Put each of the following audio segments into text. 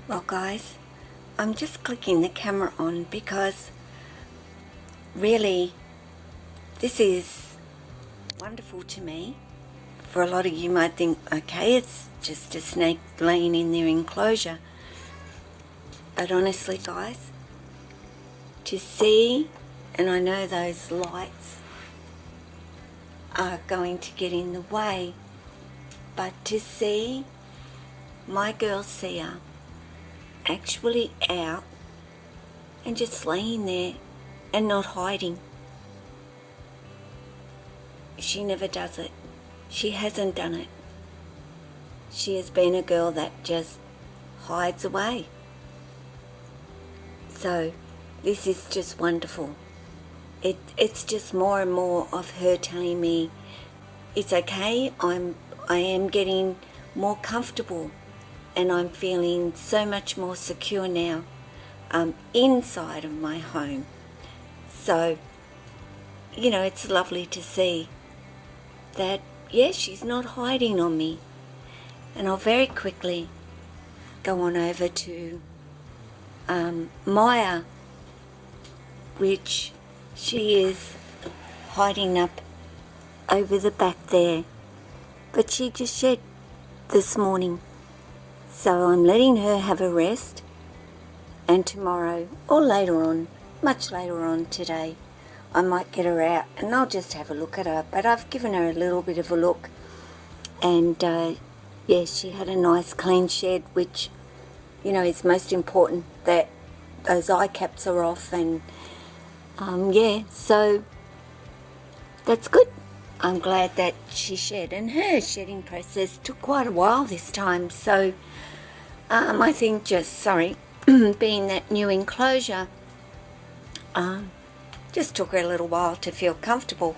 Well guys, I'm just clicking the camera on because really this is wonderful to me. For a lot of you might think, okay, it's just a snake laying in their enclosure. But honestly guys, to see, and I know those lights are going to get in the way, but to see my girl Sia actually out and just laying there and not hiding. She never does it. She hasn't done it. She has been a girl that just hides away. So this is just wonderful. It's just more and more of her telling me it's okay. I am getting more comfortable and I'm feeling so much more secure now inside of my home. So, you know, it's lovely to see that, yes, she's not hiding on me. And I'll very quickly go on over to Maya, which she is hiding up over the back there. But she just shed this morning. So I'm letting her have a rest, and tomorrow or later on, much later on today, I might get her out and I'll just have a look at her. But I've given her a little bit of a look, and yeah, she had a nice clean shed, which, you know, is most important, that those eye caps are off, and yeah, so that's good. I'm glad that she shed, and her shedding process took quite a while this time. So I think just, being that new enclosure, just took her a little while to feel comfortable.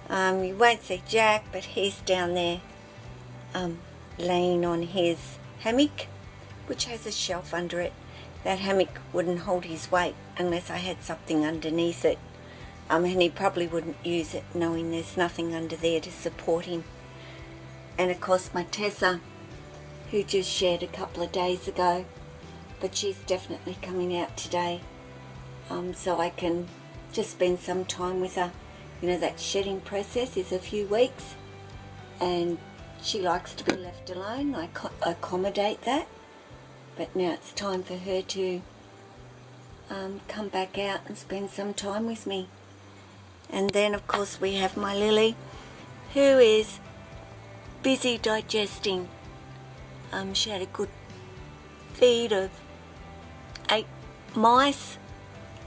You won't see Jack, but he's down there laying on his hammock, which has a shelf under it. That hammock wouldn't hold his weight unless I had something underneath it. And he probably wouldn't use it, knowing there's nothing under there to support him. And of course my Tessa, who just shed a couple of days ago, but she's definitely coming out today, so I can just spend some time with her. You know, that shedding process is a few weeks, and she likes to be left alone. I accommodate that, but now it's time for her to come back out and spend some time with me. And then of course we have my Lily, who is busy digesting. She had a good feed of 8 mice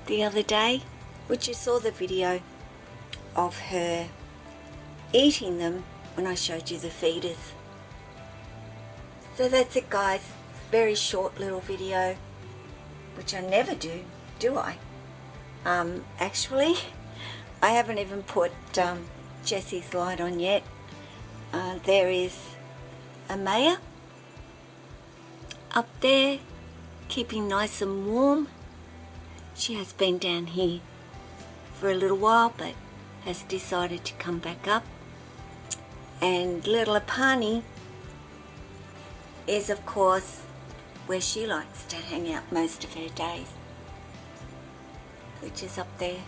the other day, which you saw the video of her eating them when I showed you the feeders. So that's it guys, very short little video, which I never do I? Actually, I haven't even put Jessie's light on yet. There is Amaya up there, keeping nice and warm. She has been down here for a little while, but has decided to come back up. And little Apani is of course where she likes to hang out most of her days, which is up there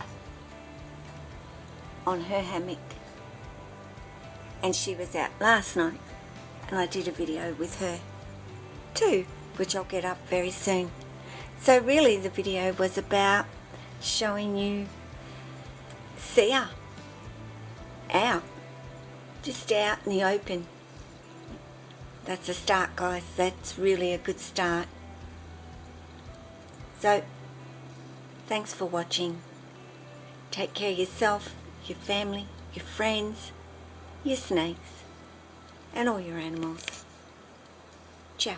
on her hammock. And she was out last night, and I did a video with her too, which I'll get up very soon. So really the video was about showing you Sia out, just out in the open. That's a start guys, that's really a good start. So thanks for watching. Take care of yourself, your family, your friends, your snakes, and all your animals. Ciao.